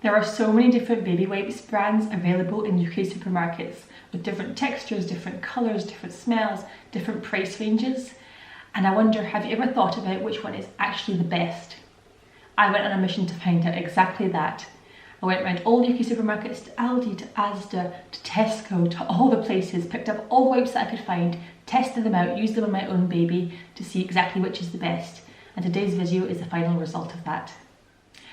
There are so many different baby wipes brands available in UK supermarkets with different textures, different colours, different smells, different price ranges. And I wonder, have you ever thought about which one is actually the best? I went on a mission to find out exactly that. I went around all UK supermarkets, to Aldi, to Asda, to Tesco, to all the places, picked up all the wipes that I could find, tested them out, used them on my own baby to see exactly which is the best. And today's video is the final result of that.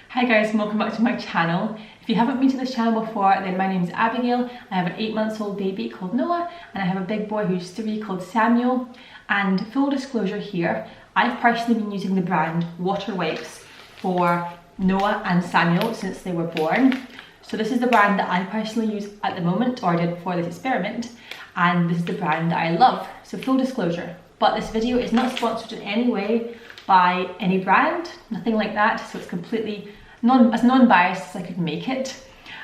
Hi guys, and welcome back to my channel. If you haven't been to this channel before, then my name is Abigail. I have an 8-month-old baby called Noah, and I have a big boy who's 3 called Samuel. And full disclosure here, I've personally been using the brand Water Wipes for Noah and Samuel since they were born. So this is the brand that I personally use at the moment, or I did before this experiment, and this is the brand that I love. So full disclosure, but this video is not sponsored in any way by any brand, nothing like that, so it's completely as non-biased as I could make it.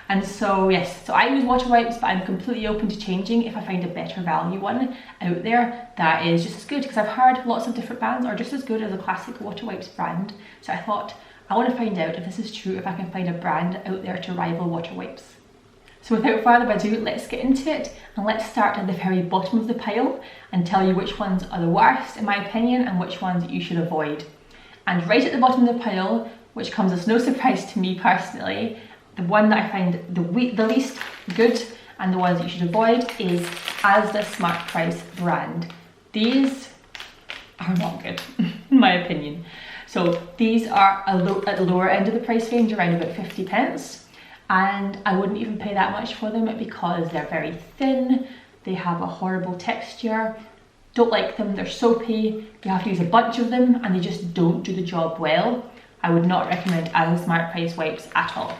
And so yes, so I use water wipes, but I'm completely open to changing if I find a better value one out there that is just as good, because I've heard lots of different brands are just as good as a classic water wipes brand. So I thought, I want to find out if this is true, if I can find a brand out there to rival water wipes. So without further ado, let's get into it, and let's start at the very bottom of the pile and tell you which ones are the worst in my opinion and which ones you should avoid. And right at the bottom of the pile, which comes as no surprise to me personally, the one that I find the least good and the ones that you should avoid is Asda Smart Price brand. These are not good in my opinion. So these are at the lower end of the price range, around about 50 pence. And I wouldn't even pay that much for them because they're very thin, they have a horrible texture, don't like them, they're soapy, you have to use a bunch of them and they just don't do the job well. I would not recommend Asda Smart Price wipes at all.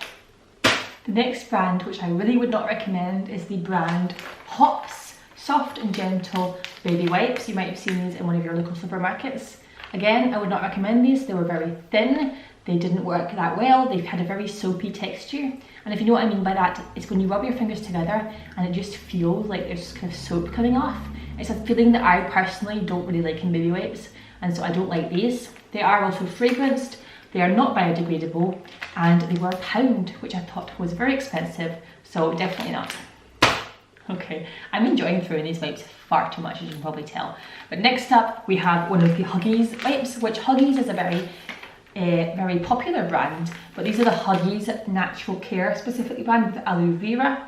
The next brand which I really would not recommend is the brand Hops Soft and Gentle Baby Wipes. You might have seen these in one of your local supermarkets. Again, I would not recommend these. They were very thin, they didn't work that well, they've had a very soapy texture. And if you know what I mean by that, it's when you rub your fingers together and it just feels like there's kind of soap coming off. It's a feeling that I personally don't really like in baby wipes, and so I don't like these. They are also fragranced, they are not biodegradable, and they were £1, which I thought was very expensive, so definitely not. Okay, I'm enjoying throwing these wipes far too much, as you can probably tell. But next up, we have one of the Huggies wipes, which Huggies is a very popular brand, but these are the Huggies Natural Care specifically brand with aloe vera.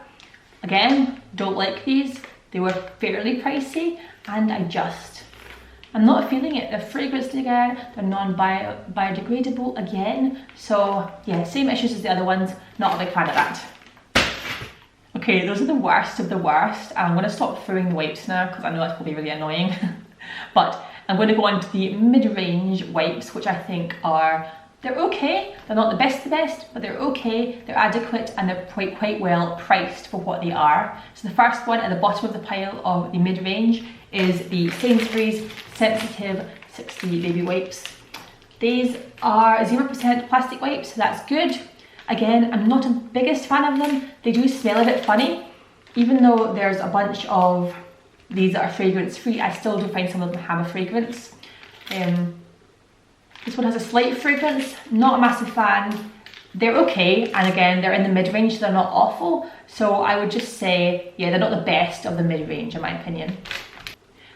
Again, don't like these. They were fairly pricey, and I'm not feeling it. They're fragranced again, they're non-biodegradable again. So yeah, same issues as the other ones, not a big fan of that. Okay, those are the worst of the worst. I'm going to stop throwing the wipes now because I know that's probably really annoying. But I'm going to go on to the mid-range wipes, which I think they're okay. They're not the best, but they're okay, they're adequate, and they're quite well priced for what they are. So the first one at the bottom of the pile of the mid-range is the Sainsburys Sensitive 60 Baby Wipes. These are 0% plastic wipes, so that's good. Again, I'm not the biggest fan of them. They do smell a bit funny. Even though there's a bunch of these that are fragrance free, I still do find some of them have a fragrance. This one has a slight fragrance, not a massive fan. They're okay, and again, they're in the mid-range, so they're not awful. So I would just say, yeah, they're not the best of the mid-range in my opinion.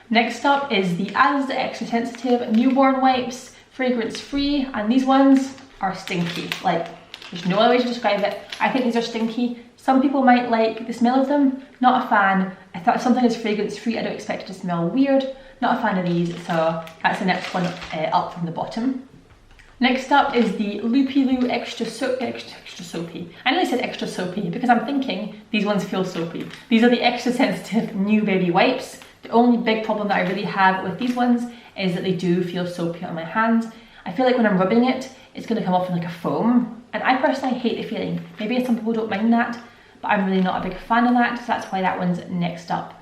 Next up is the Asda Extra Sensitive Newborn Wipes, fragrance free, and these ones are stinky. Like, there's no other way to describe it. I think these are stinky. Some people might like the smell of them, not a fan. I thought if something is fragrance free, I don't expect it to smell weird. Not a fan of these, so that's the next one up from the bottom. Next up is the Loopy Loo Extra Soapy. I nearly said extra soapy because I'm thinking these ones feel soapy. These are the Extra Sensitive New Baby Wipes. The only big problem that I really have with these ones is that they do feel soapy on my hands. I feel like when I'm rubbing it, it's going to come off in like a foam. And I personally hate the feeling. Maybe some people don't mind that, but I'm really not a big fan of that, so that's why that one's next up.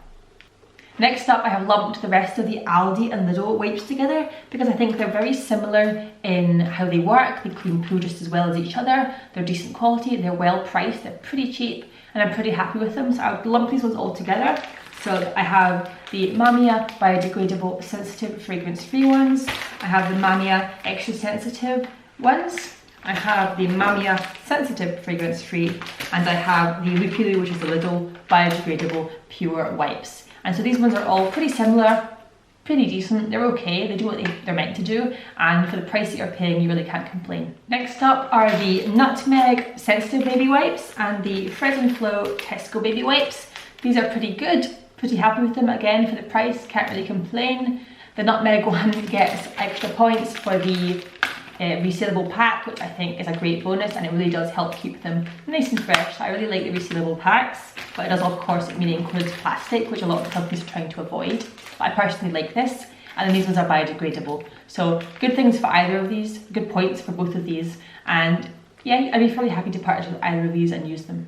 Next up, I have lumped the rest of the Aldi and Lidl wipes together because I think they're very similar in how they work. They clean poo just as well as each other. They're decent quality, they're well priced, they're pretty cheap, and I'm pretty happy with them. So I would lump these ones all together. So I have the Mamia Biodegradable Sensitive Fragrance Free ones. I have the Mamia Extra Sensitive ones. I have the Mamia Sensitive Fragrance Free, and I have the Repealy, which is the Lidl biodegradable pure wipes. And so these ones are all pretty similar, pretty decent, they're okay, they do what they're meant to do, and for the price that you're paying you really can't complain. Next up are the Nutmeg Sensitive Baby Wipes and the Fred and Flow Tesco Baby Wipes. These are pretty good, pretty happy with them, again for the price, can't really complain. The Nutmeg one gets extra points for the resealable pack, which I think is a great bonus, and it really does help keep them nice and fresh. I really like the resealable packs, but it does of course mean it includes plastic, which a lot of companies are trying to avoid. But I personally like this, and then these ones are biodegradable. So good things for either of these, good points for both of these, and yeah, I'd be fairly happy to purchase either of these and use them.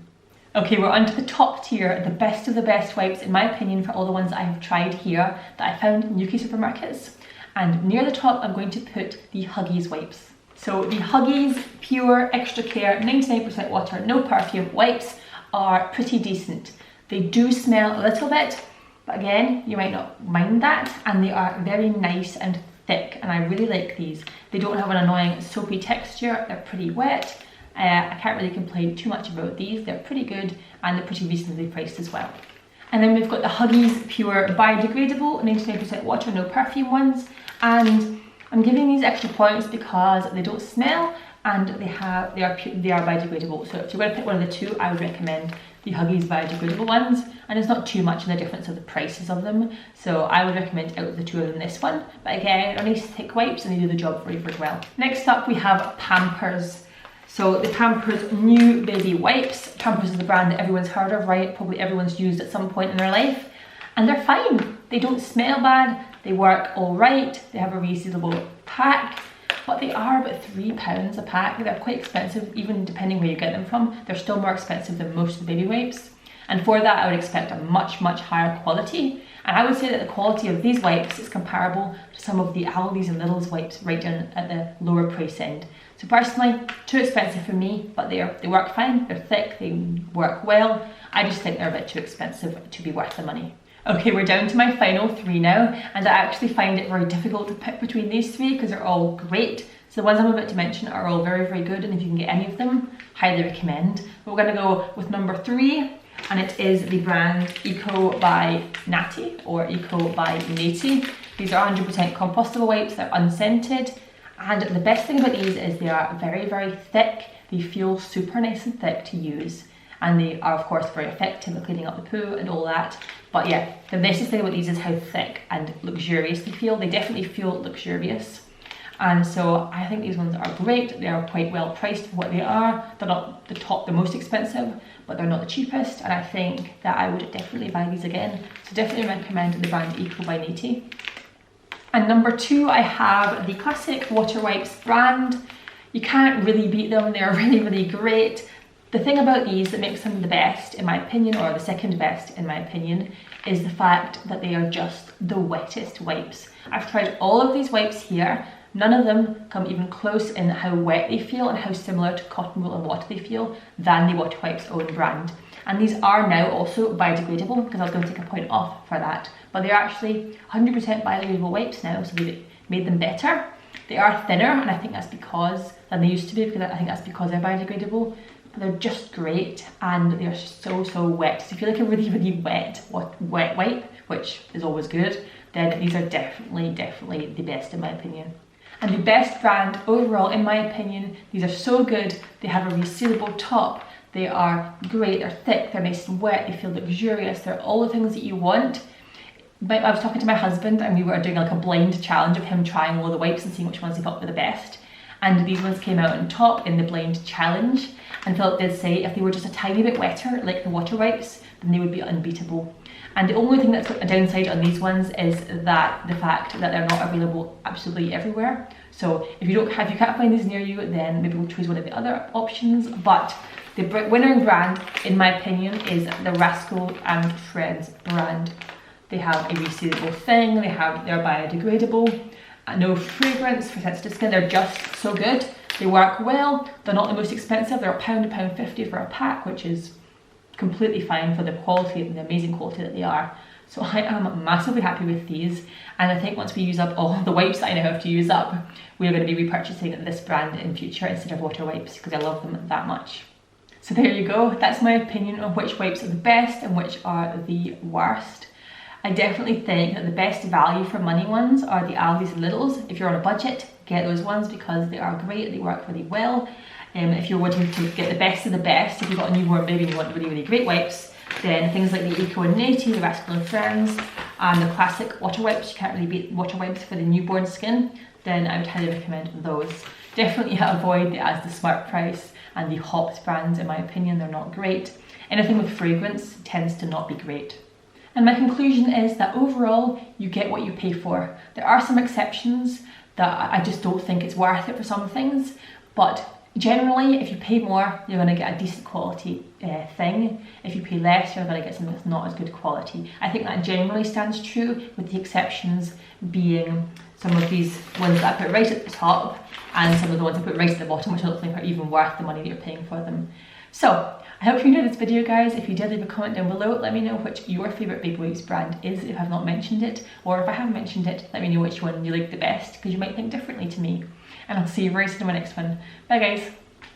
Okay, we're on to the top tier, the best of the best wipes in my opinion for all the ones that I have tried here that I found in UK supermarkets. And near the top, I'm going to put the Huggies wipes. So the Huggies Pure Extra Care 99% water, no perfume wipes are pretty decent. They do smell a little bit, but again, you might not mind that, and they are very nice and thick, and I really like these. They don't have an annoying soapy texture, they're pretty wet. I can't really complain too much about these, they're pretty good, and they're pretty reasonably priced as well. And then we've got the Huggies Pure Biodegradable 99% water, no perfume ones. And I'm giving these extra points because they don't smell and they are biodegradable. So if you're going to pick one of the two, I would recommend the Huggies biodegradable ones. And it's not too much in the difference of the prices of them. So I would recommend out of the two of them this one. But again, they're nice thick wipes and they do the job very, very well. Next up we have Pampers. So the Pampers New Baby Wipes. Pampers is the brand that everyone's heard of, right? Probably everyone's used at some point in their life. And they're fine. They don't smell bad. They work all right. They have a resealable pack, but they are about £3 a pack. They're quite expensive, even depending where you get them from. They're still more expensive than most of the baby wipes. And for that, I would expect a much, much higher quality. And I would say that the quality of these wipes is comparable to some of the Aldi's and Lidl's wipes right down at the lower price end. So personally, too expensive for me, but they work fine. They're thick, they work well. I just think they're a bit too expensive to be worth the money. Okay, we're down to my final three now, and I actually find it very difficult to pick between these three because they're all great. So the ones I'm about to mention are all very, very good, and if you can get any of them, highly recommend. But we're going to go with number 3, and it is the brand Eco by Naty, or Eco by Naty. These are 100% compostable wipes, they're unscented, and the best thing about these is they are very, very thick. They feel super nice and thick to use, and they are of course very effective at cleaning up the poo and all that. But yeah, the nicest thing about these is how thick and luxurious they feel. They definitely feel luxurious. And so I think these ones are great. They are quite well priced for what they are. They're not the most expensive, but they're not the cheapest. And I think that I would definitely buy these again. So definitely recommend the brand Eco by Naty. And number 2, I have the classic Water Wipes brand. You can't really beat them. They're really, really great. The thing about these that makes them the best, in my opinion, or the second best, in my opinion, is the fact that they are just the wettest wipes. I've tried all of these wipes here. None of them come even close in how wet they feel and how similar to cotton wool and water they feel than the Water Wipes own brand. And these are now also biodegradable, because I was going to take a point off for that. But they're actually 100% biodegradable wipes now, so they've made them better. They are thinner, and I think that's than they used to be, because I think that's because they're biodegradable. They're just great, and they're so wet. So if you like a really, really wet wipe, which is always good, then these are definitely the best in my opinion. And the best brand overall in my opinion. These are so good. They have a resealable top. They are great, they're thick, they're nice and wet, they feel luxurious, they're all the things that you want. But I was talking to my husband and we were doing like a blind challenge of him trying all the wipes and seeing which ones he thought were the best. And these ones came out on top in the blind challenge. And Philip did say if they were just a tiny bit wetter, like the Water Wipes, then they would be unbeatable. And the only thing that's a downside on these ones is that the fact that they're not available absolutely everywhere. So if you can't find these near you, then maybe we'll choose one of the other options. But the winning brand, in my opinion, is the Rascal and Friends brand. They have a resealable thing, they're biodegradable, no fragrance for sensitive skin, they're just so good. They work well, they're not the most expensive, they're £1.50 for a pack, which is completely fine for the quality and the amazing quality that they are. So I am massively happy with these, and I think once we use up all the wipes that I now have to use up, we're going to be repurchasing this brand in future instead of water wipes because I love them that much. So there you go, that's my opinion on which wipes are the best and which are the worst. I definitely think that the best value for money ones are the Aldis and Lidls. If you're on a budget, get those ones because they are great, they work really well. If you're wanting to get the best of the best, if you've got a newborn baby and you want really great wipes, then things like the Eco and Naty, the Rascal and Friends, and the classic water wipes, you can't really beat water wipes for the newborn skin, then I would highly recommend those. Definitely avoid the Asda Smart Price and the Hops brands, in my opinion, they're not great. Anything with fragrance tends to not be great. And my conclusion is that overall, you get what you pay for. There are some exceptions that I just don't think it's worth it for some things, but generally, if you pay more, you're going to get a decent quality thing. If you pay less, you're going to get something that's not as good quality. I think that generally stands true, with the exceptions being some of these ones that I put right at the top and some of the ones I put right at the bottom, which I don't think are even worth the money that you're paying for them. So, I hope you enjoyed this video, guys. If you did, leave a comment down below. Let me know which your favourite Baby Wipes brand is if I've not mentioned it, or if I have mentioned it, let me know which one you like the best, because you might think differently to me. And I'll see you very soon in my next one. Bye, guys.